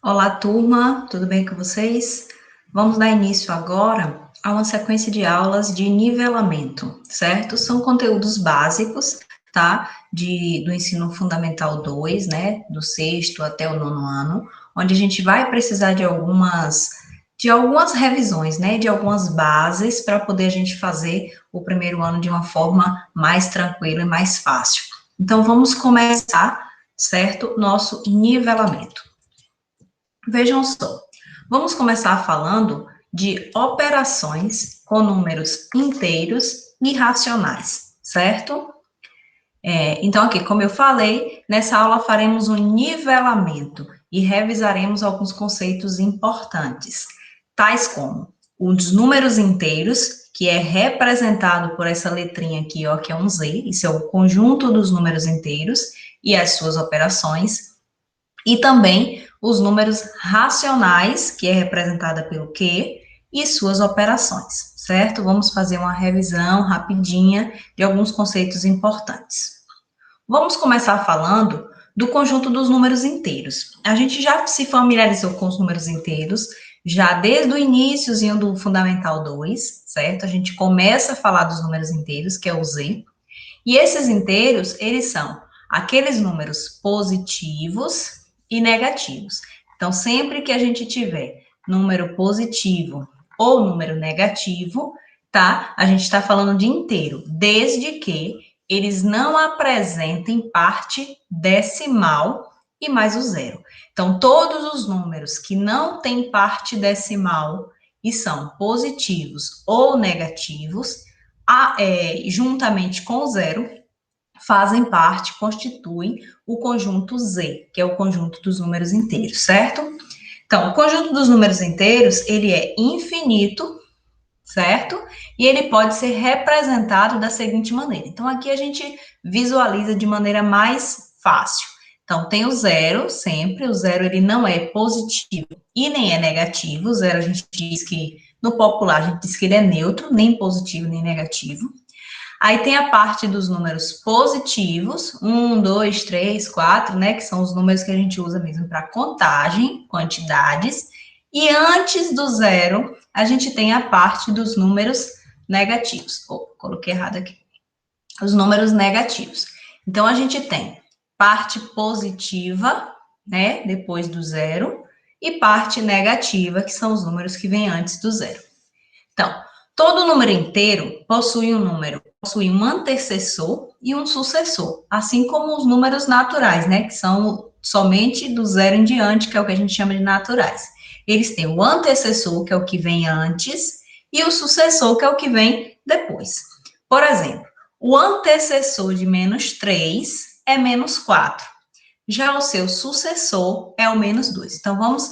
Olá, turma, tudo bem com vocês? Vamos dar início agora a uma sequência de aulas de nivelamento, certo? São conteúdos básicos, tá? Do ensino fundamental 2, né? Do sexto até o nono ano, onde a gente vai precisar de algumas revisões, né? De algumas bases para poder a gente fazer o primeiro ano de uma forma mais tranquila e mais fácil. Então, vamos começar, certo? Nosso nivelamento. Vejam só, vamos começar falando de operações com números inteiros e racionais, certo? Então, aqui, como eu falei, nessa aula faremos um nivelamento e revisaremos alguns conceitos importantes, tais como os números inteiros, que é representado por essa letrinha aqui, ó, que é um Z, isso é o conjunto dos números inteiros e as suas operações, e também os números racionais, que é representada pelo Q, e suas operações, certo? Vamos fazer uma revisão rapidinha de alguns conceitos importantes. Vamos começar falando do conjunto dos números inteiros. A gente já se familiarizou com os números inteiros, já desde o iníciozinho do Fundamental 2, certo? A gente começa a falar dos números inteiros, que é o Z, e esses inteiros, eles são aqueles números positivos e negativos. Então, sempre que a gente tiver número positivo ou número negativo, tá? A gente está falando de inteiro, desde que eles não apresentem parte decimal e mais o zero. Então, todos os números que não têm parte decimal e são positivos ou negativos, juntamente com o zero, fazem parte, constituem o conjunto Z, que é o conjunto dos números inteiros, certo? Então, o conjunto dos números inteiros, ele é infinito, certo? E ele pode ser representado da seguinte maneira. Então, aqui a gente visualiza de maneira mais fácil. Então, tem o zero, sempre, o zero ele não é positivo e nem é negativo, o zero a gente diz que, no popular, a gente diz que ele é neutro, nem positivo nem negativo. Aí tem a parte dos números positivos, 1, 2, 3, 4, né? Que são os números que a gente usa mesmo para contagem, quantidades. E antes do zero, a gente tem a parte dos números negativos. Coloquei errado aqui. Os números negativos. Então, a gente tem parte positiva, né? Depois do zero, e parte negativa, que são os números que vêm antes do zero. Então, todo número inteiro possui um antecessor e um sucessor, assim como os números naturais, né, que são somente do zero em diante, que é o que a gente chama de naturais. Eles têm o antecessor, que é o que vem antes, e o sucessor, que é o que vem depois. Por exemplo, o antecessor de menos 3 é menos 4. Já o seu sucessor é o menos 2. Então, vamos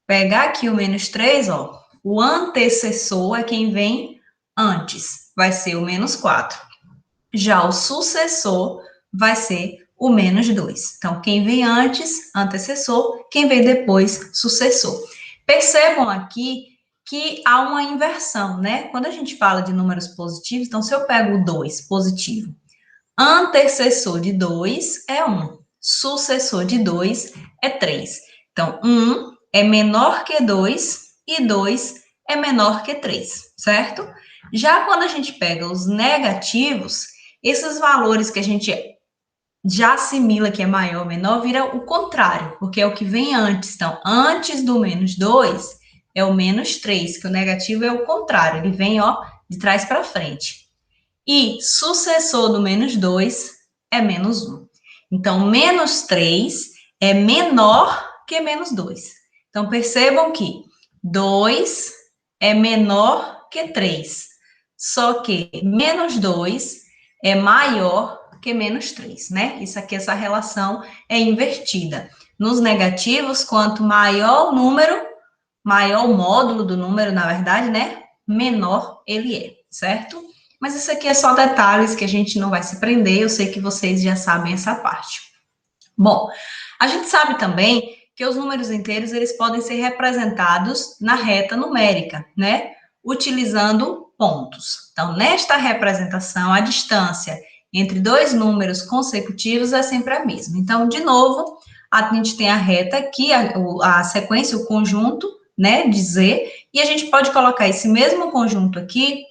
pegar aqui o menos 3, ó. O antecessor é quem vem antes, vai ser o menos 4. Já o sucessor vai ser o menos 2. Então, quem vem antes, antecessor, quem vem depois, sucessor. Percebam aqui que há uma inversão, né? Quando a gente fala de números positivos, então, se eu pego o 2 positivo, antecessor de 2 é 1, sucessor de 2 é 3. Então, 1 é menor que 2 e 2 é menor que 3, certo? Já quando a gente pega os negativos, esses valores que a gente já assimila que é maior ou menor, vira o contrário, porque é o que vem antes. Então, antes do menos 2 é o menos 3, que o negativo é o contrário, ele vem, ó, de trás para frente. E sucessor do menos 2 é menos 1. Então, menos 3 é menor que menos 2. Então, percebam que 2 é menor que 3. Só que menos 2 é maior que menos 3, né? Isso aqui, essa relação é invertida. Nos negativos, quanto maior o número, maior o módulo do número, na verdade, né? Menor ele é, certo? Mas isso aqui é só detalhes que a gente não vai se prender, eu sei que vocês já sabem essa parte. Bom, a gente sabe também que os números inteiros, eles podem ser representados na reta numérica, né? Utilizando pontos. Então, nesta representação, a distância entre dois números consecutivos é sempre a mesma. Então, de novo, A gente tem a reta aqui, a sequência, o conjunto, né, de Z, e a gente pode colocar esse mesmo conjunto aqui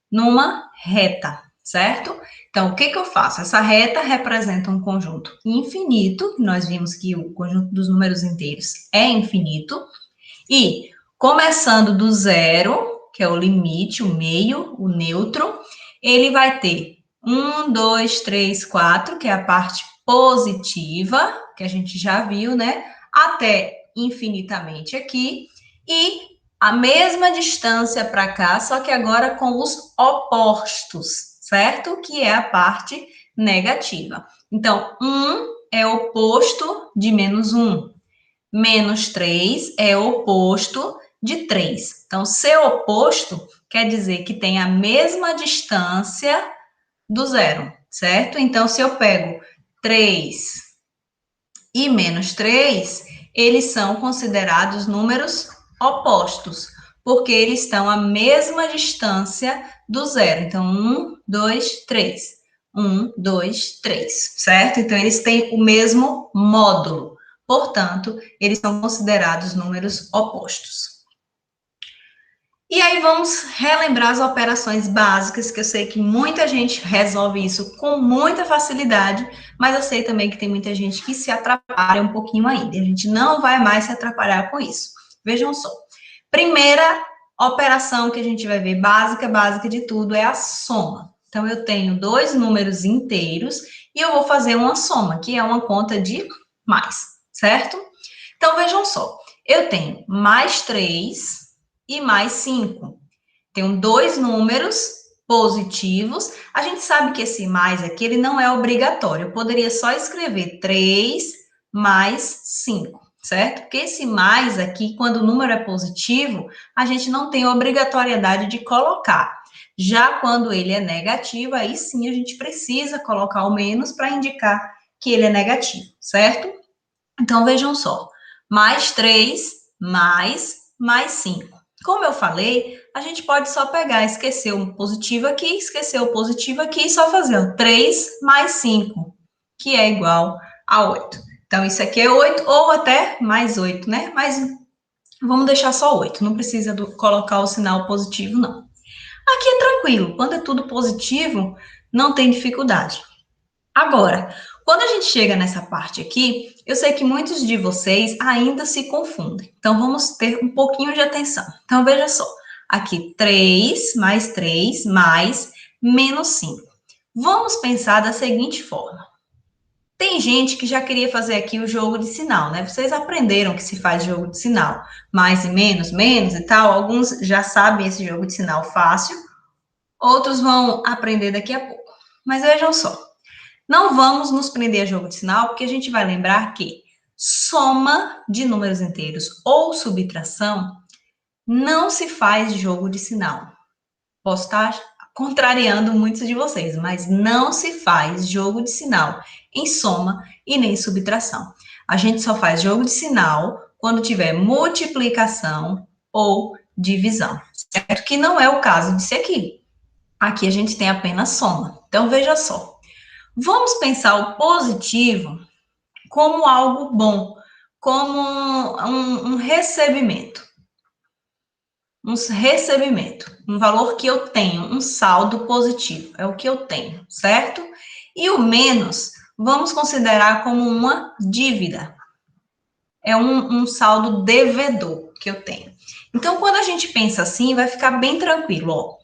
numa reta, certo? Então, o que que eu faço? Essa reta representa um conjunto infinito, nós vimos que o conjunto dos números inteiros é infinito, e começando do zero, que é o limite, o meio, o neutro, ele vai ter 1, 2, 3, 4, que é a parte positiva, que a gente já viu, né? Até infinitamente aqui, e a mesma distância para cá, só que agora com os opostos, certo? Que é a parte negativa. Então, 1 é oposto de menos 1. Menos 3 é oposto de 3. Então, ser oposto quer dizer que tem a mesma distância do zero, certo? Então, se eu pego 3 e menos 3, eles são considerados números opostos, porque eles estão à mesma distância do zero. Então, 1, 2, 3. 1, 2, 3, certo? Então, eles têm o mesmo módulo. Portanto, eles são considerados números opostos. E aí vamos relembrar as operações básicas, que eu sei que muita gente resolve isso com muita facilidade, mas eu sei também que tem muita gente que se atrapalha um pouquinho ainda. A gente não vai mais se atrapalhar com isso. Vejam só. Primeira operação que a gente vai ver, básica de tudo, é a soma. Então, eu tenho dois números inteiros e eu vou fazer uma soma, que é uma conta de mais, certo? Então, vejam só. Eu tenho mais 3 e mais 5. Tenho dois números positivos. A gente sabe que esse mais aqui, ele não é obrigatório. Eu poderia só escrever 3 mais 5, certo? Porque esse mais aqui, quando o número é positivo, a gente não tem obrigatoriedade de colocar. Já quando ele é negativo, aí sim a gente precisa colocar o menos para indicar que ele é negativo, certo? Então, vejam só. Mais 3, mais 5. Como eu falei, a gente pode só pegar, esquecer o positivo aqui, esquecer o positivo aqui e só fazer o 3 mais 5, que é igual a 8. Então, isso aqui é 8 ou até mais 8, né? Mas vamos deixar só 8, não precisa colocar o sinal positivo, não. Aqui é tranquilo, quando é tudo positivo, não tem dificuldade. Agora, quando a gente chega nessa parte aqui, eu sei que muitos de vocês ainda se confundem. Então, vamos ter um pouquinho de atenção. Então, veja só. Aqui, 3 mais menos 5. Vamos pensar da seguinte forma. Tem gente que já queria fazer aqui o jogo de sinal, né? Vocês aprenderam que se faz jogo de sinal. Mais e menos e tal. Alguns já sabem esse jogo de sinal fácil. Outros vão aprender daqui a pouco. Mas vejam só. Não vamos nos prender a jogo de sinal, porque a gente vai lembrar que soma de números inteiros ou subtração não se faz jogo de sinal. Posso estar contrariando muitos de vocês, mas não se faz jogo de sinal em soma e nem subtração. A gente só faz jogo de sinal quando tiver multiplicação ou divisão, certo? Que não é o caso disso aqui. Aqui a gente tem apenas soma. Então, veja só. Vamos pensar o positivo como algo bom, como um recebimento. Um recebimento, um valor que eu tenho, um saldo positivo, é o que eu tenho, certo? E o menos, vamos considerar como uma dívida. É um saldo devedor que eu tenho. Então, quando a gente pensa assim, vai ficar bem tranquilo, ó.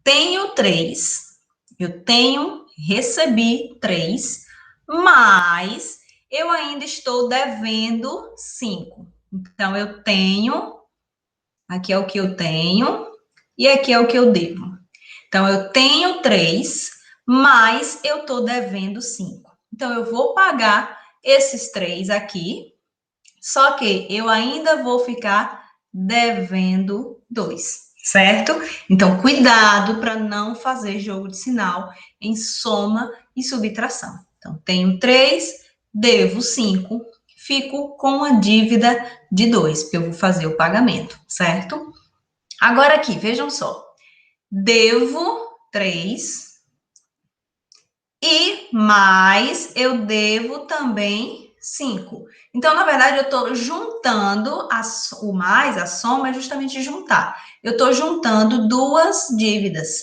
Tenho 3, recebi 3, mas eu ainda estou devendo 5. Então, eu tenho, aqui é o que eu tenho, e aqui é o que eu devo. Então, eu tenho 3, mas eu estou devendo 5. Então, eu vou pagar esses 3 aqui, só que eu ainda vou ficar devendo 2. Certo? Então, cuidado para não fazer jogo de sinal em soma e subtração. Então, tenho 3, devo 5, fico com a dívida de 2, porque eu vou fazer o pagamento, certo? Agora aqui, vejam só. Devo 3 e mais eu devo também 5. Então, na verdade, eu estou juntando o mais, a soma é justamente juntar. Eu estou juntando duas dívidas.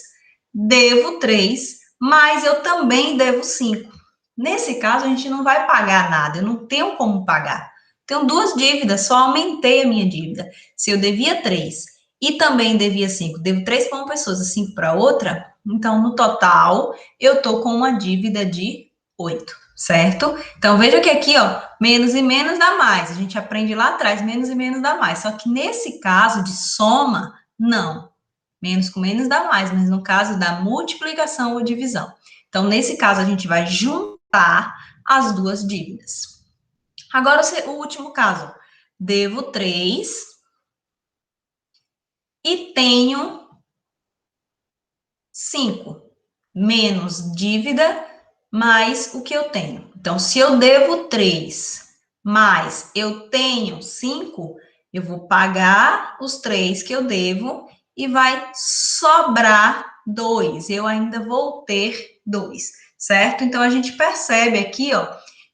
Devo 3, mas eu também devo 5. Nesse caso, a gente não vai pagar nada, eu não tenho como pagar. Tenho duas dívidas, só aumentei a minha dívida. Se eu devia 3 e também devia 5, devo 3 para uma pessoa e 5 para outra, então, no total, eu estou com uma dívida de 8, certo? Então, veja que aqui, ó, menos e menos dá mais. A gente aprende lá atrás, menos e menos dá mais. Só que nesse caso de soma, não. Menos com menos dá mais, mas no caso da multiplicação ou divisão. Então, nesse caso, a gente vai juntar as duas dívidas. Agora, o último caso. Devo 3 e tenho 5. Menos dívida mais o que eu tenho. Então, se eu devo 3, mais eu tenho 5, eu vou pagar os 3 que eu devo e vai sobrar 2. Eu ainda vou ter 2, certo? Então, a gente percebe aqui, ó,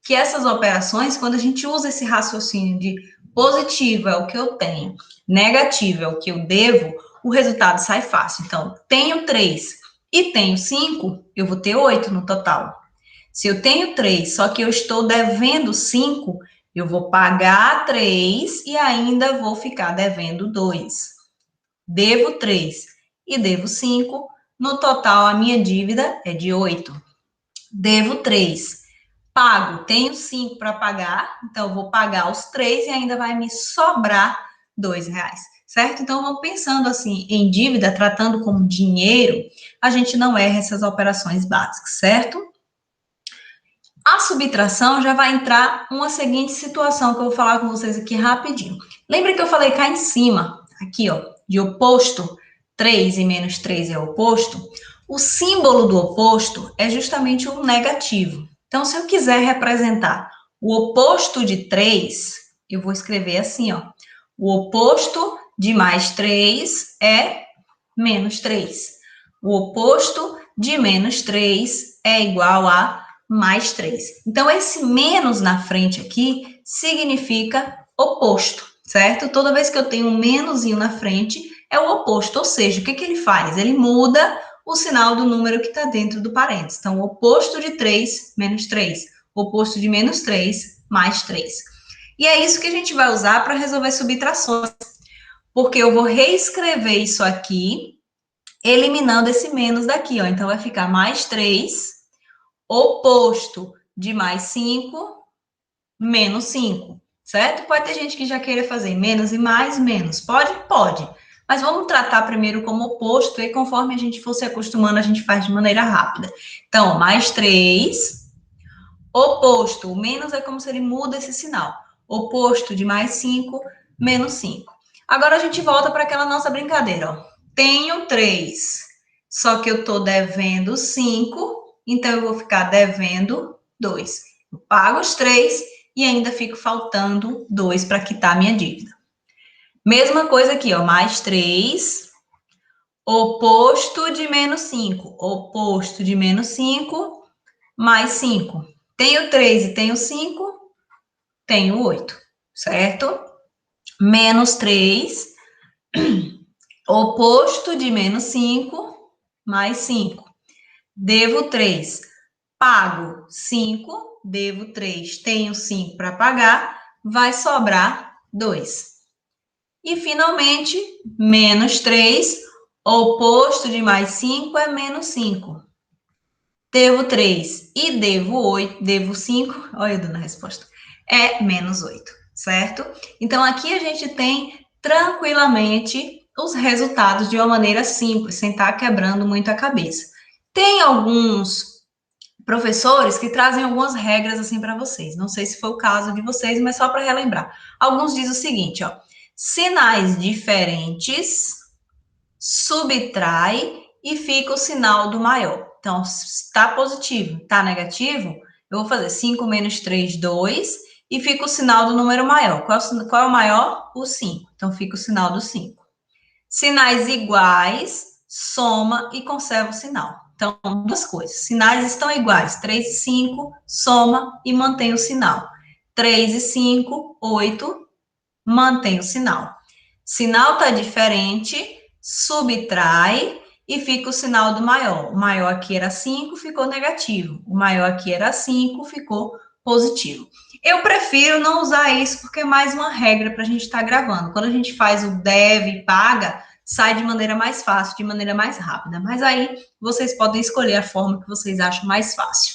que essas operações, quando a gente usa esse raciocínio de positivo é o que eu tenho, negativo é o que eu devo, o resultado sai fácil. Então, tenho 3 e tenho 5, eu vou ter 8 no total. Se eu tenho 3, só que eu estou devendo 5, eu vou pagar 3 e ainda vou ficar devendo 2. Devo 3 e devo 5, no total a minha dívida é de 8. Devo 3, pago, tenho 5 para pagar, então eu vou pagar os 3 e ainda vai me sobrar R$ 2, certo? Então, vamos pensando assim, em dívida, tratando como dinheiro, a gente não erra essas operações básicas, certo? A subtração já vai entrar uma seguinte situação que eu vou falar com vocês aqui rapidinho. Lembra que eu falei cá em cima, aqui ó, de oposto, 3 e menos 3 é oposto? O símbolo do oposto é justamente o negativo. Então, se eu quiser representar o oposto de 3, eu vou escrever assim, ó. O oposto de mais 3 é menos 3. O oposto de menos 3 é igual a mais 3. Então, esse menos na frente aqui significa oposto, certo? Toda vez que eu tenho um menusinho na frente, é o oposto. Ou seja, o que ele faz? Ele muda o sinal do número que está dentro do parênteses. Então, o oposto de 3, menos 3. O oposto de menos 3, mais 3. E é isso que a gente vai usar para resolver subtrações. Porque eu vou reescrever isso aqui, eliminando esse menos daqui, ó. Então, vai ficar mais 3, oposto de mais 5, menos 5, certo? Pode ter gente que já queira fazer menos e mais, menos. Pode? Pode. Mas vamos tratar primeiro como oposto e conforme a gente for se acostumando, a gente faz de maneira rápida. Então, mais 3, oposto. O menos é como se ele muda esse sinal. Oposto de mais 5, menos 5. Agora a gente volta para aquela nossa brincadeira, ó. Tenho 3, só que eu estou devendo 5, então eu vou ficar devendo 2. Eu pago os 3 e ainda fico faltando 2 para quitar minha dívida. Mesma coisa aqui, ó, mais 3, oposto de menos 5. Oposto de menos 5, mais 5. Tenho 3 e tenho 5, tenho 8, certo? Menos 3, oposto de menos 5, mais 5. Devo 3, pago 5, devo 3, tenho 5 para pagar, vai sobrar 2. E, finalmente, menos 3, oposto de mais 5 é menos 5. Devo 3 e devo 8, devo 5, olha eu dando a resposta, é menos 8, certo? Então, aqui a gente tem tranquilamente os resultados de uma maneira simples, sem estar quebrando muito a cabeça. Tem alguns professores que trazem algumas regras assim para vocês. Não sei se foi o caso de vocês, mas só para relembrar. Alguns dizem o seguinte, ó: sinais diferentes subtrai e fica o sinal do maior. Então, está positivo, está negativo, eu vou fazer 5 menos 3, 2, e fica o sinal do número maior. Qual é o maior? O 5. Então, fica o sinal do 5. Sinais iguais, soma e conserva o sinal. Então, duas coisas. Sinais estão iguais, 3 e 5, soma e mantém o sinal. 3 e 5, 8, mantém o sinal. Sinal está diferente, subtrai e fica o sinal do maior. O maior aqui era 5, ficou negativo. O maior aqui era 5, ficou positivo. Eu prefiro não usar isso porque é mais uma regra para a gente estar gravando. Quando a gente faz o deve e paga, sai de maneira mais fácil, de maneira mais rápida. Mas aí vocês podem escolher a forma que vocês acham mais fácil.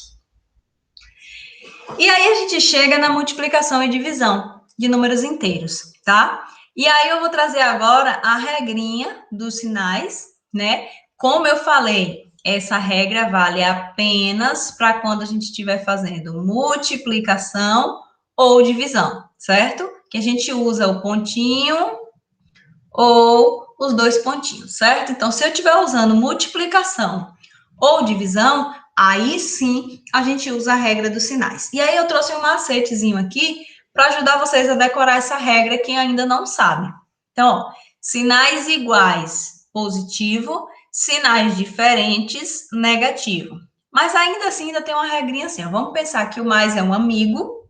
E aí a gente chega na multiplicação e divisão de números inteiros, tá? E aí eu vou trazer agora a regrinha dos sinais, né? Como eu falei, essa regra vale apenas para quando a gente estiver fazendo multiplicação ou divisão, certo? Que a gente usa o pontinho ou os dois pontinhos, certo? Então, se eu estiver usando multiplicação ou divisão, aí sim a gente usa a regra dos sinais. E aí eu trouxe um macetezinho aqui para ajudar vocês a decorar essa regra, quem ainda não sabe. Então, ó, sinais iguais, positivo, sinais diferentes, negativo. Mas ainda assim, ainda tem uma regrinha assim, ó, vamos pensar que o mais é um amigo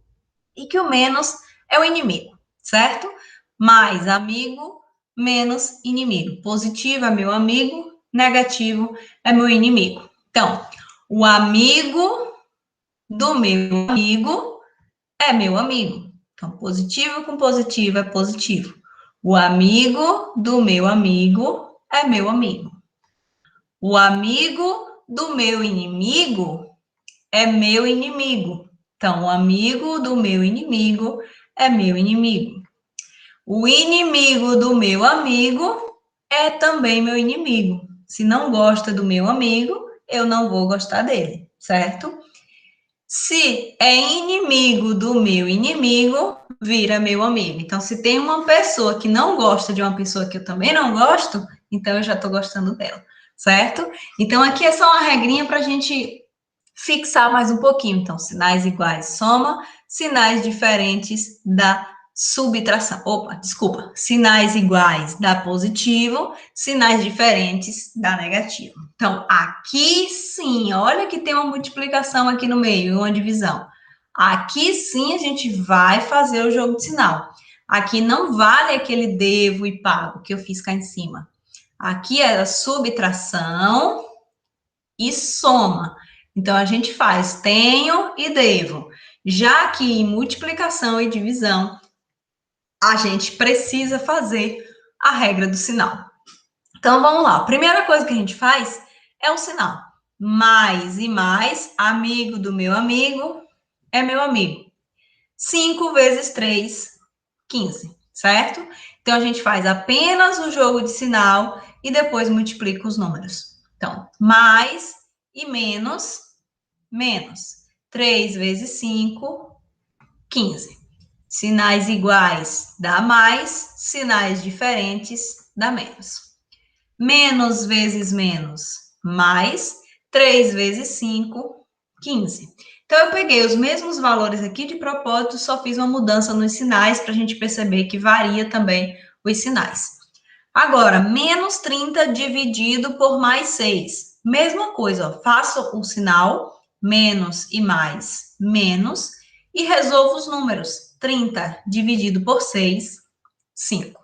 e que o menos é o inimigo, certo? Mais amigo, menos inimigo. Positivo é meu amigo, negativo é meu inimigo. Então, o amigo do meu amigo é meu amigo. Então, positivo com positivo é positivo. O amigo do meu amigo é meu amigo. O amigo do meu inimigo é meu inimigo. Então, o amigo do meu inimigo é meu inimigo. O inimigo do meu amigo é também meu inimigo. Se não gosta do meu amigo, eu não vou gostar dele, certo? Se é inimigo do meu inimigo, vira meu amigo. Então, se tem uma pessoa que não gosta de uma pessoa que eu também não gosto, então eu já estou gostando dela, certo? Então, aqui é só uma regrinha para a gente fixar mais um pouquinho. Então, sinais iguais soma, sinais diferentes dá subtração. Opa, desculpa. Sinais iguais dá positivo, sinais diferentes dá negativo. Então, aqui sim, olha que tem uma multiplicação aqui no meio, uma divisão. Aqui sim a gente vai fazer o jogo de sinal. Aqui não vale aquele devo e pago que eu fiz cá em cima. Aqui é a subtração e soma. Então, a gente faz tenho e devo. Já que em multiplicação e divisão, a gente precisa fazer a regra do sinal. Então, vamos lá. A primeira coisa que a gente faz é o sinal. Mais e mais, amigo do meu amigo é meu amigo. 5 vezes 3, 15, certo? Então, a gente faz apenas o jogo de sinal e depois multiplica os números. Então, mais e menos, menos. 3 vezes 5, 15. Sinais iguais dá mais, sinais diferentes dá menos. Menos vezes menos, mais. 3 vezes 5, 15. Então, eu peguei os mesmos valores aqui de propósito, só fiz uma mudança nos sinais para a gente perceber que varia também os sinais. Agora, menos 30 dividido por mais 6. Mesma coisa, ó, faço o sinal, menos e mais, menos, e resolvo os números. 30 dividido por 6, 5.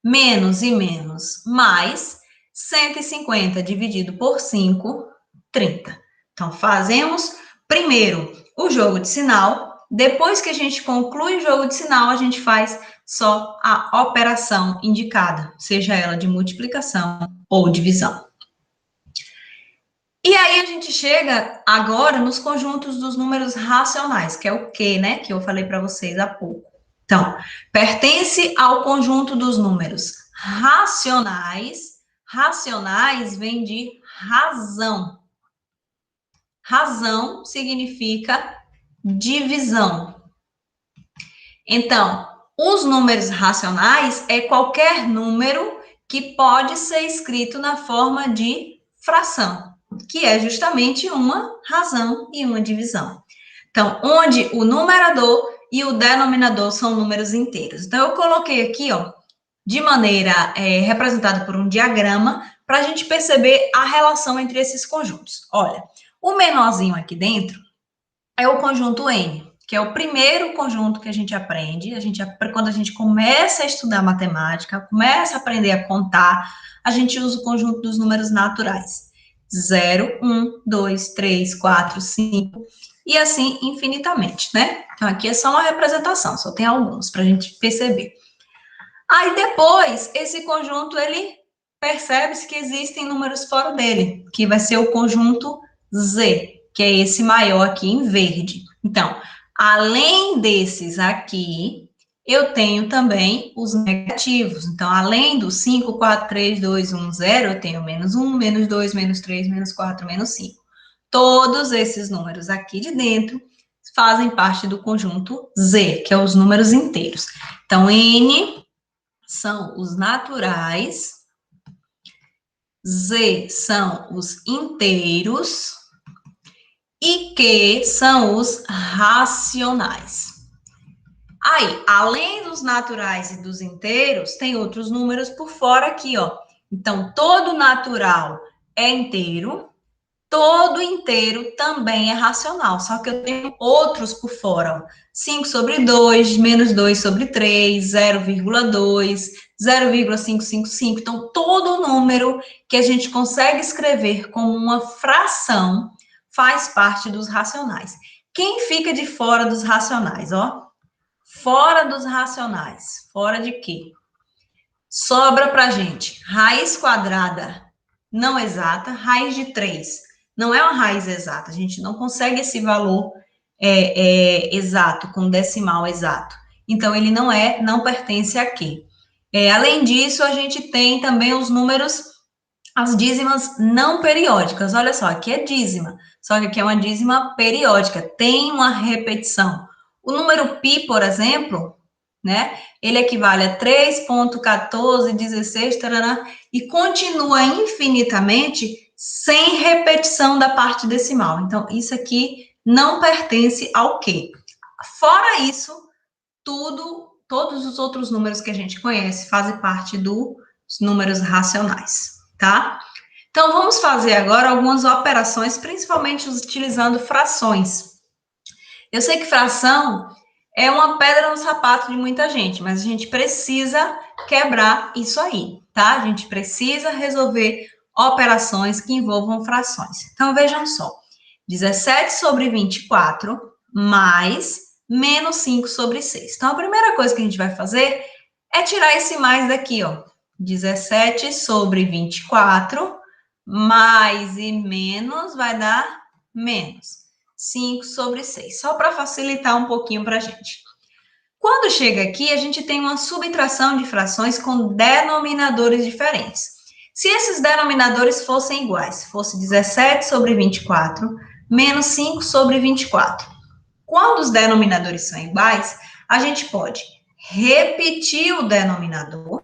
Menos e menos, mais, 150 dividido por 5, 30. Então, fazemos primeiro o jogo de sinal, depois que a gente conclui o jogo de sinal, a gente faz só a operação indicada, seja ela de multiplicação ou divisão. E aí a gente chega agora nos conjuntos dos números racionais, que é o que, né, que eu falei para vocês há pouco. Então, pertence ao conjunto dos números racionais. Racionais vem de razão. Razão significa divisão. Então, os números racionais é qualquer número que pode ser escrito na forma de fração, que é justamente uma razão e uma divisão. Então, onde o numerador e o denominador são números inteiros. Então, eu coloquei aqui, ó, de maneira representada por um diagrama, para a gente perceber a relação entre esses conjuntos. Olha, o menorzinho aqui dentro é o conjunto N. que é o primeiro conjunto que a gente aprende, quando a gente começa a estudar matemática, começa a aprender a contar, a gente usa o conjunto dos números naturais. 0, 1, 2, 3, 4, 5, e assim infinitamente, né? Então, aqui é só uma representação, só tem alguns para a gente perceber. Aí, depois, esse conjunto, ele percebe-se que existem números fora dele, que vai ser o conjunto Z, que é esse maior aqui em verde. Então, além desses aqui, eu tenho também os negativos. Então, além do 5, 4, 3, 2, 1, 0, eu tenho menos 1, menos 2, menos 3, menos 4, menos 5. Todos esses números aqui de dentro fazem parte do conjunto Z, que é os números inteiros. Então, N são os naturais, Z são os inteiros e Q são os racionais. Aí, além dos naturais e dos inteiros, tem outros números por fora aqui, ó. Então, todo natural é inteiro, todo inteiro também é racional, só que eu tenho outros por fora, ó. 5 sobre 2, menos 2 sobre 3, 0,2, 0,555. Então, todo número que a gente consegue escrever como uma fração faz parte dos racionais. Quem fica de fora dos racionais, ó? Fora dos racionais. Fora de quê? Sobra pra gente raiz quadrada não exata, raiz de 3 não é uma raiz exata, a gente não consegue esse valor exato, com decimal exato. Então, ele não pertence a quê? Além disso, a gente tem também os números, as dízimas não periódicas. Olha só, aqui é dízima, só que aqui é uma dízima periódica, tem uma repetição. O número π, por exemplo, né? Ele equivale a 3,1416, tarará, e continua infinitamente sem repetição da parte decimal. Então, isso aqui não pertence ao quê? Fora isso, todos os outros números que a gente conhece fazem parte dos números racionais, tá? Então, vamos fazer agora algumas operações, principalmente utilizando frações. Eu sei que fração é uma pedra no sapato de muita gente, mas a gente precisa quebrar isso aí, tá? A gente precisa resolver operações que envolvam frações. Então, vejam só. 17 sobre 24 mais menos 5 sobre 6. Então, a primeira coisa que a gente vai fazer é tirar esse mais daqui, ó. 17 sobre 24 mais e menos vai dar menos. 5 sobre 6, só para facilitar um pouquinho para a gente. Quando chega aqui, a gente tem uma subtração de frações com denominadores diferentes. Se esses denominadores fossem iguais, fosse 17 sobre 24, menos 5 sobre 24. Quando os denominadores são iguais, a gente pode repetir o denominador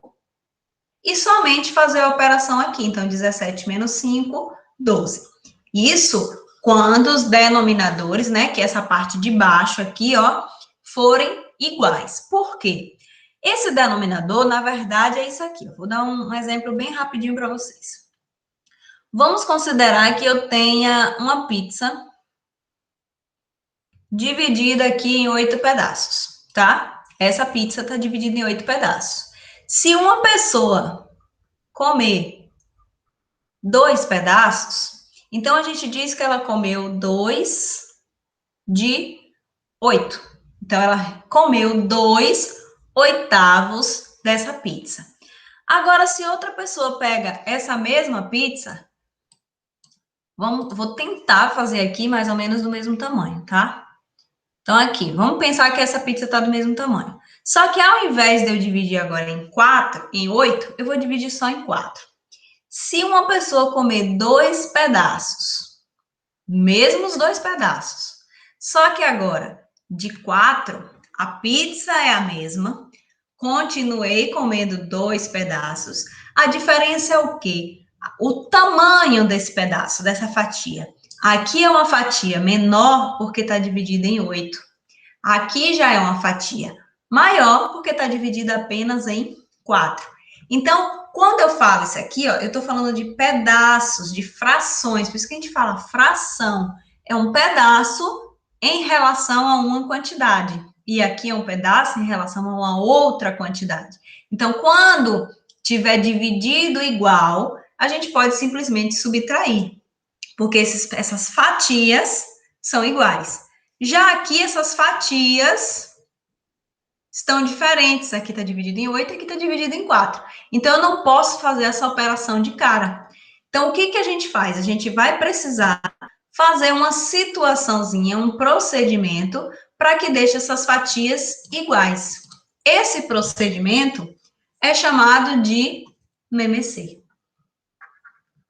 e somente fazer a operação aqui. Então, 17 menos 5, 12. Isso quando os denominadores, né, que é essa parte de baixo aqui, ó, forem iguais. Por quê? Esse denominador, na verdade, é isso aqui. Eu vou dar um exemplo bem rapidinho para vocês. Vamos considerar que eu tenha uma pizza dividida aqui em 8 pedaços, tá? Essa pizza está dividida em 8 pedaços. Se uma pessoa comer 2 pedaços, então a gente diz que ela comeu 2 de 8. Então, ela comeu 2 oitavos dessa pizza. Agora, se outra pessoa pega essa mesma pizza, vou tentar fazer aqui mais ou menos do mesmo tamanho, tá? Então, aqui, vamos pensar que essa pizza está do mesmo tamanho. Só que ao invés de eu dividir agora em 8, eu vou dividir só em 4. Se uma pessoa comer 2 pedaços, mesmos 2 pedaços, só que agora, de 4, a pizza é a mesma, continuei comendo 2 pedaços, a diferença é o quê? O tamanho desse pedaço, dessa fatia. Aqui é uma fatia menor porque está dividida em 8. Aqui já é uma fatia maior porque está dividida apenas em 4. Então, quando eu falo isso aqui, ó, eu estou falando de pedaços, de frações, por isso que a gente fala fração. É um pedaço em relação a uma quantidade. E aqui é um pedaço em relação a uma outra quantidade. Então, quando tiver dividido igual, a gente pode simplesmente subtrair, porque essas fatias são iguais. Já aqui, essas fatias estão diferentes. Aqui está dividido em 8, aqui está dividido em 4. Então, eu não posso fazer essa operação de cara. Então, o que, que a gente faz? A gente vai precisar fazer uma situaçãozinha, um procedimento, para que deixe essas fatias iguais. Esse procedimento é chamado de MMC.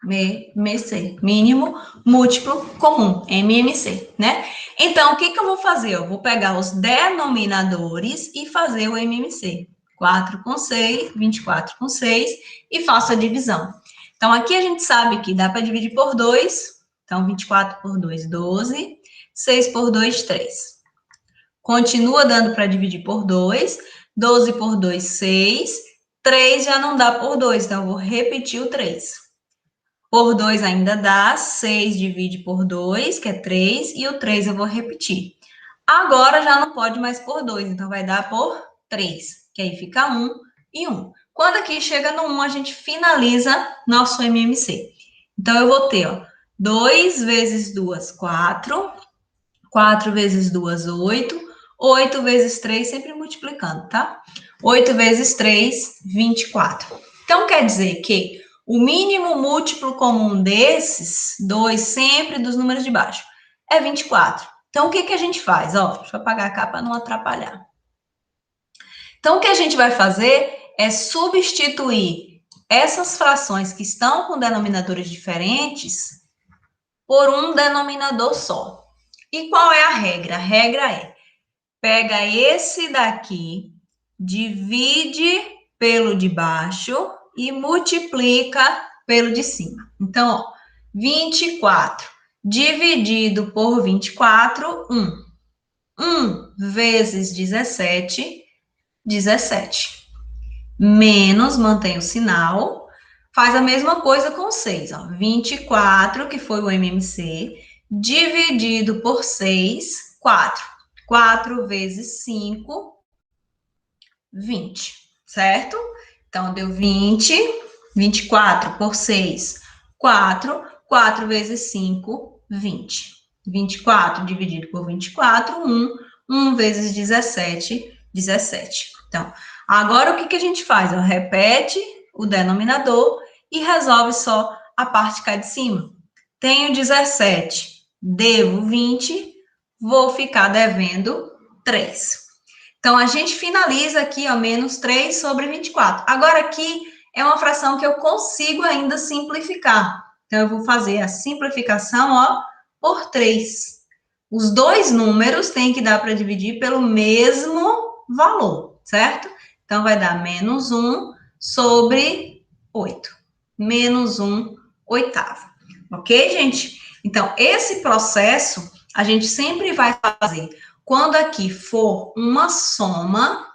MMC, mínimo múltiplo comum, MMC, né? Então, o que, que eu vou fazer? Eu vou pegar os denominadores e fazer o MMC. 4 com 6, 24 com 6, e faço a divisão. Então, aqui a gente sabe que dá para dividir por 2. Então, 24 por 2, 12. 6 por 2, 3. Continua dando para dividir por 2. 12 por 2, 6. 3 já não dá por 2, então eu vou repetir o 3. Por 2 ainda dá, 6 divide por 2, que é 3, e o 3 eu vou repetir. Agora já não pode mais por 2, então vai dar por 3, que aí fica 1 e 1. Quando aqui chega no 1, a gente finaliza nosso MMC. Então, eu vou ter, ó, 2 vezes 2, 4. 4 vezes 2, 8. 8 vezes 3, sempre multiplicando, tá? 8 vezes 3, 24. Então, quer dizer que o mínimo múltiplo comum desses dois, sempre dos números de baixo, é 24. Então, o que, que a gente faz? Ó, deixa eu apagar a capa para não atrapalhar. Então, o que a gente vai fazer é substituir essas frações que estão com denominadores diferentes por um denominador só. E qual é a regra? A regra é, pega esse daqui, divide pelo de baixo e multiplica pelo de cima. Então, ó, 24 dividido por 24, 1. 1 vezes 17, 17. Menos, mantém o sinal. Faz a mesma coisa com 6. Ó. 24, que foi o MMC, dividido por 6, 4. 4 vezes 5, 20, certo? Então, deu 20, 24 por 6, 4. 4 vezes 5, 20. 24 dividido por 24, 1. 1 vezes 17, 17. Então, agora o que, que a gente faz? Repete o denominador e resolve só a parte cá de cima. Tenho 17, devo 20, vou ficar devendo 3. Então, a gente finaliza aqui, ó, menos 3 sobre 24. Agora, aqui é uma fração que eu consigo ainda simplificar. Então, eu vou fazer a simplificação, ó, por 3. Os dois números têm que dar para dividir pelo mesmo valor, certo? Então, vai dar menos 1 sobre 8. Menos 1 oitavo. Ok, gente? Então, esse processo a gente sempre vai fazer quando aqui for uma soma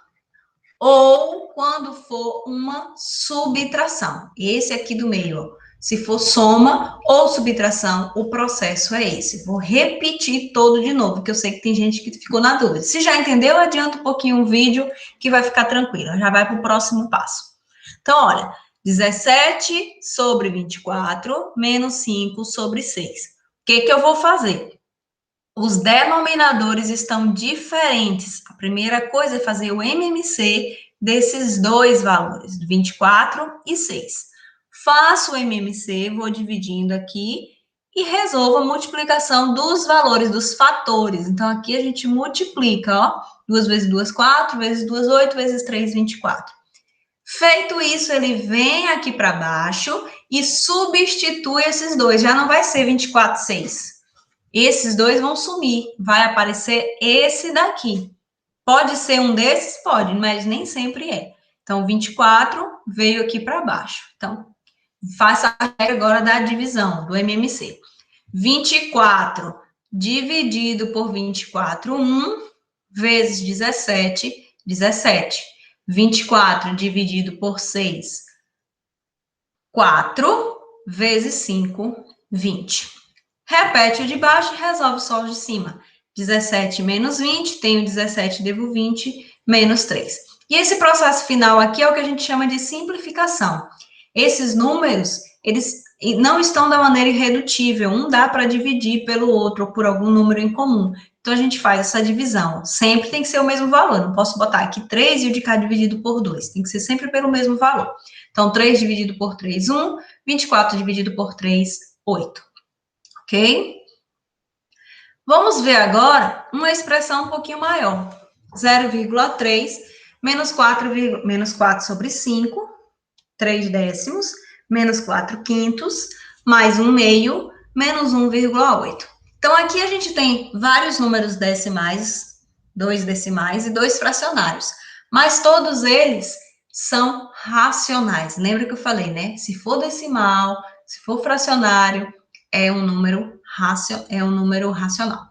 ou quando for uma subtração. Esse aqui do meio, ó. Se for soma ou subtração, o processo é esse. Vou repetir todo de novo, porque eu sei que tem gente que ficou na dúvida. Se já entendeu, adianta um pouquinho o vídeo que vai ficar tranquilo. Já vai para o próximo passo. Então, olha, 17 sobre 24 menos 5 sobre 6. O que, que eu vou fazer? Os denominadores estão diferentes. A primeira coisa é fazer o MMC desses dois valores, 24 e 6. Faço o MMC, vou dividindo aqui e resolvo a multiplicação dos valores, dos fatores. Então, aqui a gente multiplica, ó. 2 vezes 2, 4, vezes 2, 8, vezes 3, 24. Feito isso, ele vem aqui para baixo e substitui esses dois. Já não vai ser 24, 6. Esses dois vão sumir, vai aparecer esse daqui. Pode ser um desses? Pode, mas nem sempre é. Então, 24 veio aqui para baixo. Então, faça a regra agora da divisão, do MMC. 24 dividido por 24, 1, vezes 17, 17. 24 dividido por 6, 4, vezes 5, 20. Repete o de baixo e resolve só o de cima. 17 menos 20, tenho 17, devo 20, menos 3. E esse processo final aqui é o que a gente chama de simplificação. Esses números, eles não estão da maneira irredutível, um dá para dividir pelo outro, ou por algum número em comum. Então, a gente faz essa divisão. Sempre tem que ser o mesmo valor, não posso botar aqui 3 e o de cá dividido por 2. Tem que ser sempre pelo mesmo valor. Então, 3 dividido por 3, 1. 24 dividido por 3, 8. Ok? Vamos ver agora uma expressão um pouquinho maior. 0,3 menos 4 sobre 5, 3 décimos, menos 4 quintos, mais 1 meio, menos 1,8. Então, aqui a gente tem vários números decimais, 2 decimais e 2 fracionários, mas todos eles são racionais. Lembra que eu falei, né? Se for decimal, se for fracionário, é um número racional.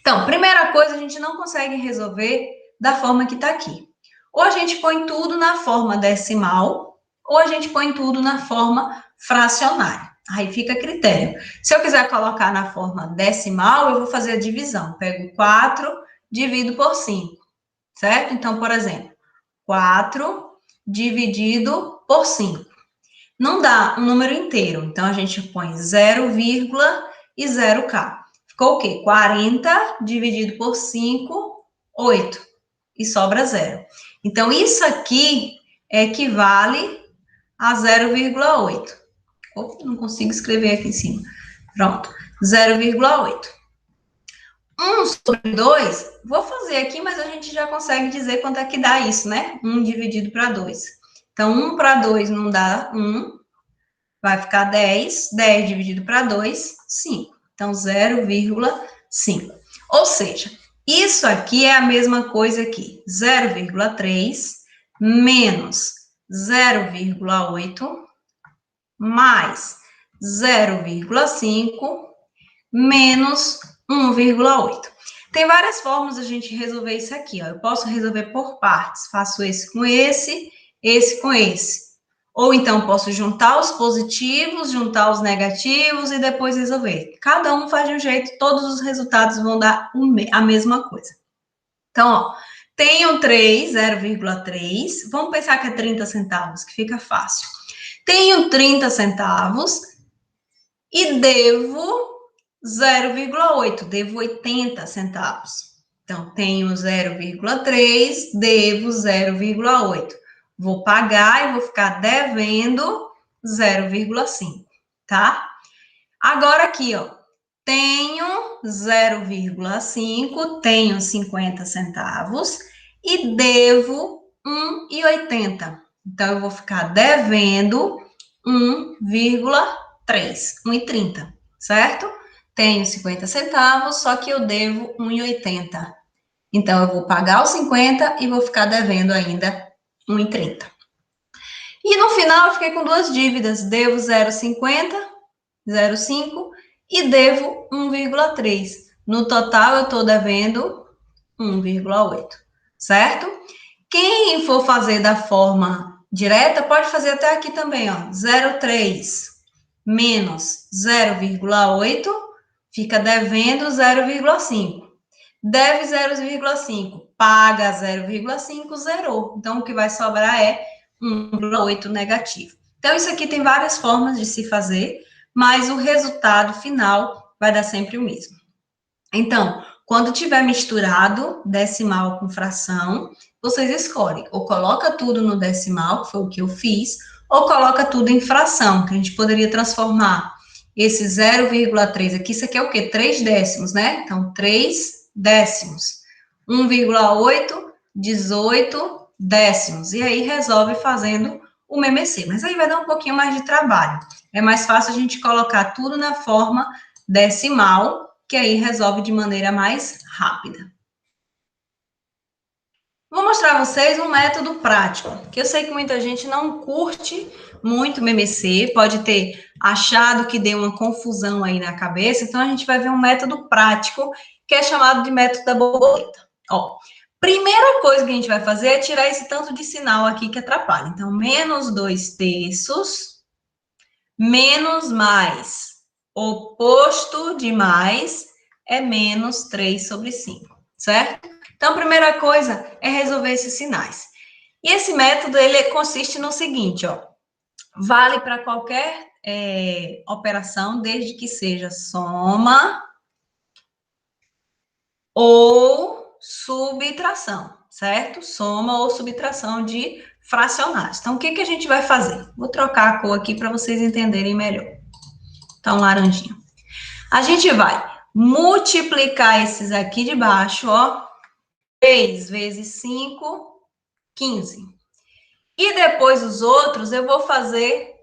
Então, primeira coisa, a gente não consegue resolver da forma que está aqui. Ou a gente põe tudo na forma decimal, ou a gente põe tudo na forma fracionária. Aí fica a critério. Se eu quiser colocar na forma decimal, eu vou fazer a divisão. Pego 4, divido por 5, certo? Então, por exemplo, 4 dividido por 5. Não dá um número inteiro, então a gente põe 0, e 0k. Ficou o quê? 40 dividido por 5, 8. E sobra 0. Então, isso aqui equivale a 0,8. Não consigo escrever aqui em cima. Pronto, 0,8. 1 sobre 2, vou fazer aqui, mas a gente já consegue dizer quanto é que dá isso, né? 1 dividido para 2. Então, 1 para 2 não dá 1, vai ficar 10. 10 dividido para 2, 5. Então, 0,5. Ou seja, isso aqui é a mesma coisa aqui. 0,3 menos 0,8 mais 0,5 menos 1,8. Tem várias formas de a gente resolver isso aqui, ó. Eu posso resolver por partes. Faço esse com esse com esse. Ou então posso juntar os positivos, juntar os negativos e depois resolver. Cada um faz de um jeito, todos os resultados vão dar a mesma coisa. Então, ó, tenho 3, 0,3. Vamos pensar que é 30 centavos, que fica fácil. Tenho 30 centavos e devo 0,8, devo 80 centavos. Então, tenho 0,3, devo 0,8. Vou pagar e vou ficar devendo 0,5, tá? Agora aqui, ó, tenho 0,5, tenho 50 centavos e devo 1,80. Então, eu vou ficar devendo 1,3, 1,30, certo? Tenho 50 centavos, só que eu devo 1,80. Então, eu vou pagar os 50 e vou ficar devendo ainda 1,30. E no final, eu fiquei com duas dívidas. Devo 0,50, 0,5 e devo 1,3. No total, eu estou devendo 1,8, certo? Quem for fazer da forma direta, pode fazer até aqui também, ó. 0,3 menos 0,8, fica devendo 0,5. Deve 0,5, paga 0,5, zerou. Então, o que vai sobrar é 1,8 negativo. Então, isso aqui tem várias formas de se fazer, mas o resultado final vai dar sempre o mesmo. Então, quando tiver misturado decimal com fração, vocês escolhem, ou coloca tudo no decimal, que foi o que eu fiz, ou coloca tudo em fração, que a gente poderia transformar esse 0,3 aqui, isso aqui é o quê? 3 décimos, né? Então, 3 décimos. 1,8, 18 décimos. E aí, resolve fazendo o MMC. Mas aí vai dar um pouquinho mais de trabalho. É mais fácil a gente colocar tudo na forma decimal, que aí resolve de maneira mais rápida. Vou mostrar a vocês um método prático, que eu sei que muita gente não curte muito MMC, pode ter achado que deu uma confusão aí na cabeça, então a gente vai ver um método prático, que é chamado de método da borboleta. Ó, primeira coisa que a gente vai fazer é tirar esse tanto de sinal aqui que atrapalha. Então, menos 2/3, menos mais, oposto de mais, é menos 3 sobre 5, certo? Então, a primeira coisa é resolver esses sinais. E esse método, ele consiste no seguinte, ó. Vale para qualquer operação, desde que seja soma ou subtração, certo? Soma ou subtração de fracionários. Então, o que a gente vai fazer? Vou trocar a cor aqui para vocês entenderem melhor. Então, laranjinha. A gente vai multiplicar esses aqui de baixo, ó. 3 vezes 5, 15. E depois os outros eu vou fazer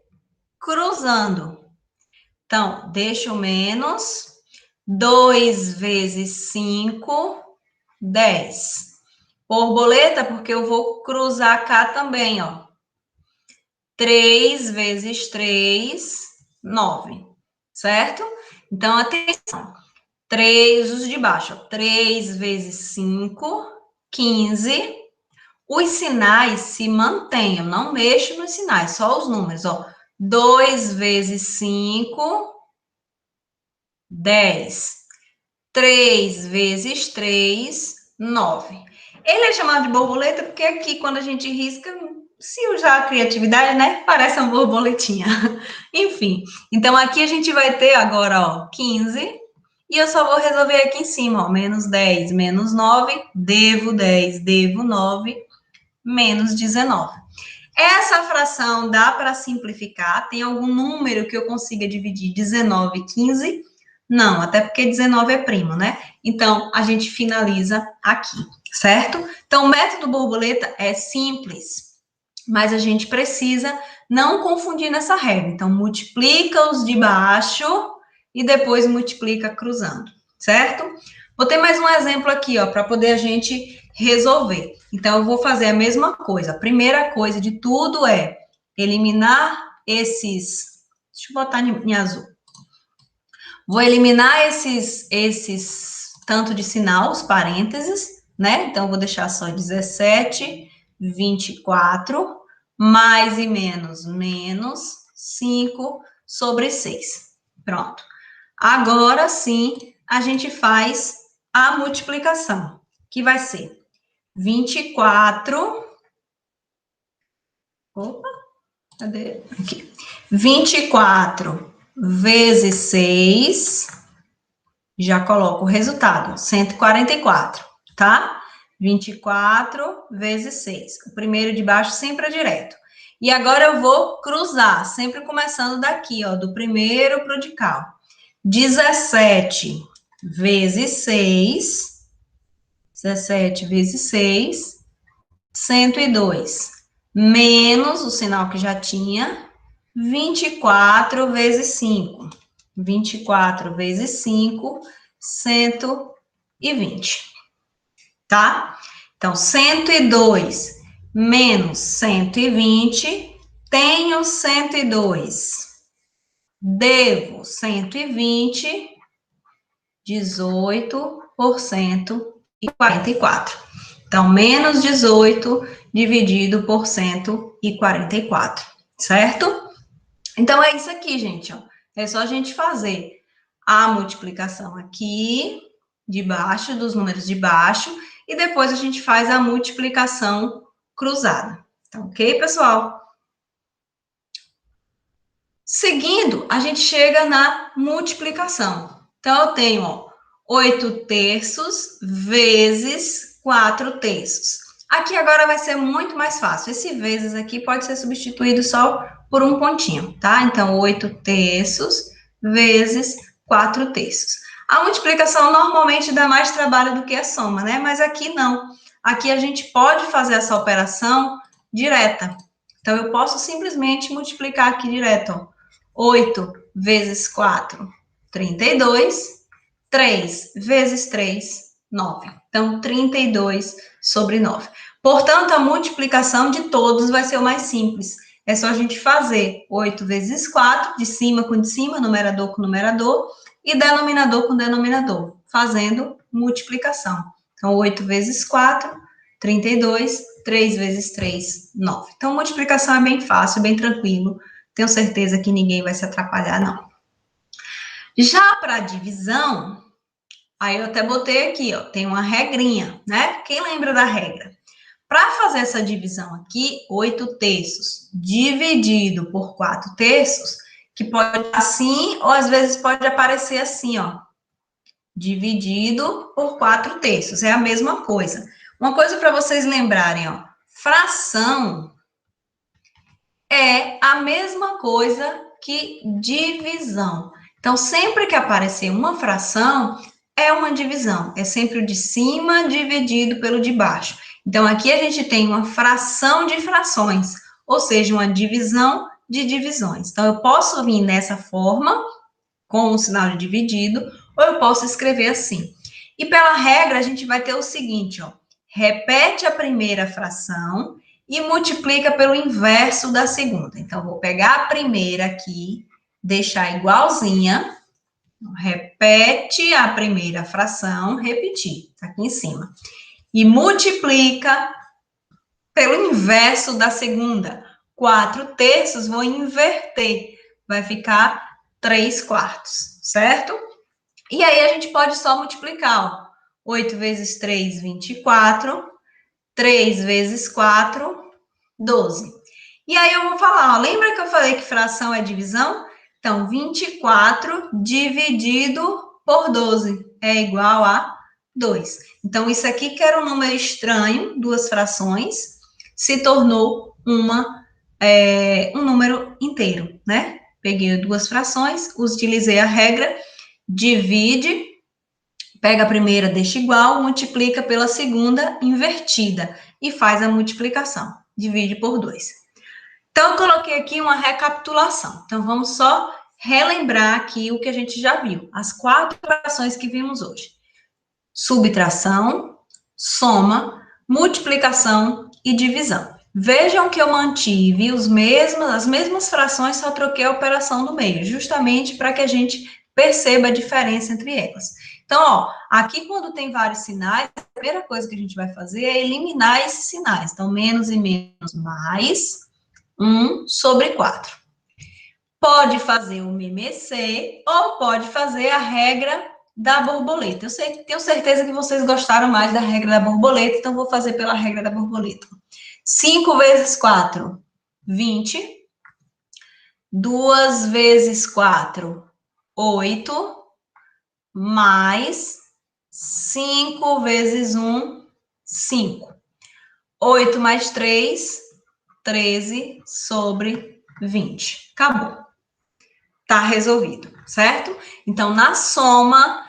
cruzando. Então, deixo menos. 2 vezes 5, 10. Borboleta, porque eu vou cruzar cá também, ó. 3 vezes 3, 9. Certo? Então, atenção. 3, os de baixo, ó. 3 vezes 5, 15. Os sinais se mantêm, eu não mexo nos sinais, só os números, ó. 2 vezes 5, 10. 3 vezes 3, 9. Ele é chamado de borboleta porque aqui, quando a gente risca, se usar a criatividade, né, parece uma borboletinha. Enfim, então aqui a gente vai ter agora, ó, 15, e eu só vou resolver aqui em cima, ó, menos 10, menos 9, devo 10, devo 9, menos 19. Essa fração dá para simplificar? Tem algum número que eu consiga dividir 19 e 15? Não, até porque 19 é primo, né? Então, a gente finaliza aqui, certo? Então, o método borboleta é simples, mas a gente precisa não confundir nessa regra. Então, multiplica os de baixo e depois multiplica cruzando, certo? Vou ter mais um exemplo aqui, ó, para poder a gente resolver. Então, eu vou fazer a mesma coisa. A primeira coisa de tudo é eliminar esses... Deixa eu botar em azul. Vou eliminar esses tanto de sinal, os parênteses, né? Então, vou deixar só 17, 24, mais e menos, menos 5 sobre 6. Pronto. Agora sim, a gente faz a multiplicação, que vai ser 24. Opa, cadê? Aqui. 24 vezes 6. Já coloco o resultado, 144, tá? 24 vezes 6. O primeiro de baixo sempre é direto. E agora eu vou cruzar, sempre começando daqui, ó, do primeiro para o de cá. 17 vezes 6. 17 vezes 6, 102. Menos o sinal que já tinha, 24 vezes 5. 24 vezes 5, 120. Tá? Então, 102 menos 120, tenho 102. Devo 120, 18% e 44. Então, menos 18 dividido por 144, certo? Então, é isso aqui, gente, ó. É só a gente fazer a multiplicação aqui, de baixo, dos números de baixo, e depois a gente faz a multiplicação cruzada. Então, ok, pessoal? Seguindo, a gente chega na multiplicação. Então, eu tenho, ó, 8 terços vezes 4 terços. Aqui agora vai ser muito mais fácil. Esse vezes aqui pode ser substituído só por um pontinho, tá? Então, 8 terços vezes 4 terços. A multiplicação normalmente dá mais trabalho do que a soma, né? Mas aqui não. Aqui a gente pode fazer essa operação direta. Então, eu posso simplesmente multiplicar aqui direto, ó. 8 vezes 4, 32. 3 vezes 3, 9. Então, 32 sobre 9. Portanto, a multiplicação de todos vai ser o mais simples. É só a gente fazer 8 vezes 4, de cima com de cima, numerador com numerador, e denominador com denominador, fazendo multiplicação. Então, 8 vezes 4, 32, 3 vezes 3, 9. Então, multiplicação é bem fácil, bem tranquilo. Tenho certeza que ninguém vai se atrapalhar, não. Já para a divisão, Aí eu até botei aqui, ó, tem uma regrinha, né? Quem lembra da regra? Para fazer essa divisão aqui, 8/3 dividido por 4/3, que pode assim, ou às vezes pode aparecer assim, ó, dividido por 4/3, é a mesma coisa. Uma coisa para vocês lembrarem, ó, fração é a mesma coisa que divisão. Então, sempre que aparecer uma fração, é uma divisão. É sempre o de cima dividido pelo de baixo. Então, aqui a gente tem uma fração de frações, ou seja, uma divisão de divisões. Então, eu posso vir nessa forma, com o sinal de dividido, ou eu posso escrever assim. E pela regra, a gente vai ter o seguinte, ó. Repete a primeira fração e multiplica pelo inverso da segunda. Então, vou pegar a primeira aqui, deixar igualzinha, repete a primeira fração, repetir, tá aqui em cima, e multiplica pelo inverso da segunda. 4/3 vou inverter, vai ficar 3/4, certo? E aí a gente pode só multiplicar, ó. 8 vezes 3, 24. 3 vezes 4, 12. E aí eu vou falar, ó, lembra que eu falei que fração é divisão? Então, 24 dividido por 12 é igual a 2. Então, isso aqui que era um número estranho, duas frações, se tornou um número inteiro, né? Peguei duas frações, utilizei a regra, divide, pega a primeira, deixa igual, multiplica pela segunda invertida e faz a multiplicação. Divide por 2. Então, eu coloquei aqui uma recapitulação. Então, vamos só relembrar aqui o que a gente já viu. As 4 operações que vimos hoje. Subtração, soma, multiplicação e divisão. Vejam que eu mantive as mesmas frações, só troquei a operação do meio, justamente para que a gente perceba a diferença entre elas. Então, ó, aqui quando tem vários sinais, a primeira coisa que a gente vai fazer é eliminar esses sinais. Então, menos e menos mais 1/4. Pode fazer o MMC ou pode fazer a regra da borboleta. Eu tenho certeza que vocês gostaram mais da regra da borboleta, então vou fazer pela regra da borboleta. 5 vezes 4, 20. 2 vezes 4, 8. Mais 5 vezes 1, 5. 8 mais 3, 13/20. Acabou. Tá resolvido, certo? Então, na soma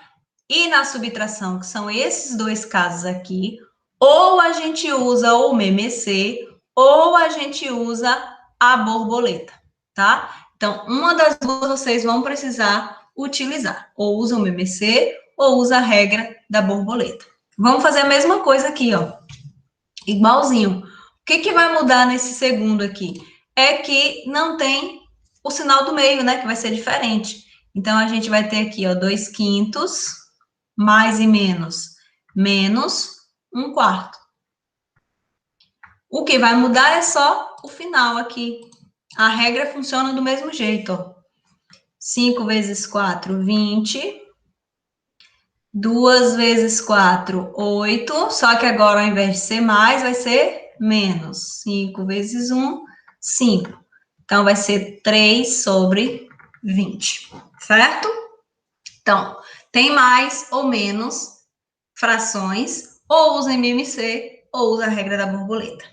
e na subtração, que são esses dois casos aqui, ou a gente usa o MMC, ou a gente usa a borboleta, tá? Então, uma das duas vocês vão precisar utilizar. Ou usa o MMC, ou usa a regra da borboleta. Vamos fazer a mesma coisa aqui, ó. Igualzinho. O que vai mudar nesse segundo aqui? É que não tem o sinal do meio, né? Que vai ser diferente. Então, a gente vai ter aqui, ó, 2/5, mais e menos, menos 1/4. O que vai mudar é só o final aqui. A regra funciona do mesmo jeito, ó. 5 vezes 4, 20. 2 vezes 4, 8. Só que agora, ao invés de ser mais, vai ser menos. 5 vezes 1, 5. Então, vai ser 3/20, certo? Então, tem mais ou menos frações, ou usa MMC, ou usa a regra da borboleta.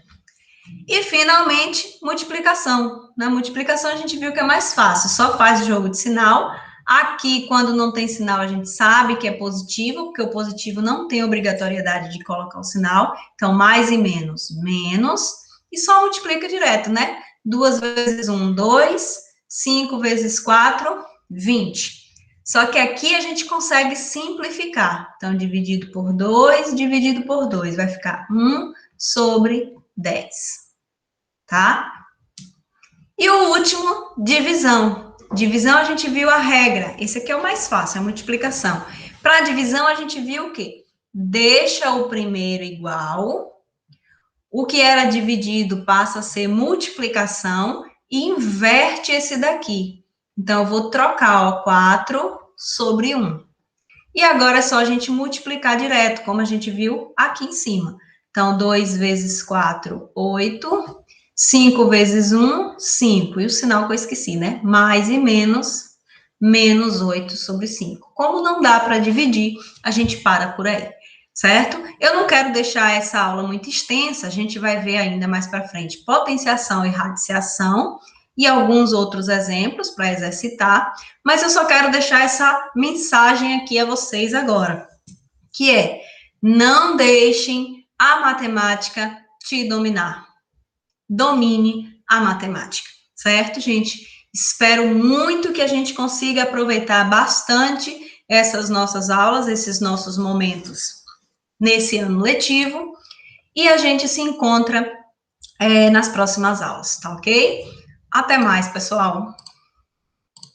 E, finalmente, multiplicação. Na multiplicação, a gente viu que é mais fácil, só faz o jogo de sinal. Aqui, quando não tem sinal, a gente sabe que é positivo, porque o positivo não tem obrigatoriedade de colocar o sinal. Então, mais e menos, menos. E só multiplica direto, né? 2 vezes 1, 2. 5 vezes 4, 20. Só que aqui a gente consegue simplificar. Então, dividido por 2, dividido por 2. Vai ficar 1/10. Tá? E o último, divisão. Divisão, a gente viu a regra. Esse aqui é o mais fácil, a multiplicação. Para divisão, a gente viu o quê? Deixa o primeiro igual. O que era dividido passa a ser multiplicação e inverte esse daqui. Então, eu vou trocar, ó, 4/1. E agora é só a gente multiplicar direto, como a gente viu aqui em cima. Então, 2 vezes 4, 8. 5 vezes 1, 5. E o sinal que eu esqueci, né? Mais e menos, menos 8 sobre 5. Como não dá para dividir, a gente para por aí, certo? Eu não quero deixar essa aula muito extensa, a gente vai ver ainda mais para frente potenciação e radiciação e alguns outros exemplos para exercitar, mas eu só quero deixar essa mensagem aqui a vocês agora, que é: não deixem a matemática te dominar. Domine a matemática, certo, gente? Espero muito que a gente consiga aproveitar bastante essas nossas aulas, esses nossos momentos nesse ano letivo, e a gente se encontra nas próximas aulas, tá ok? Até mais, pessoal!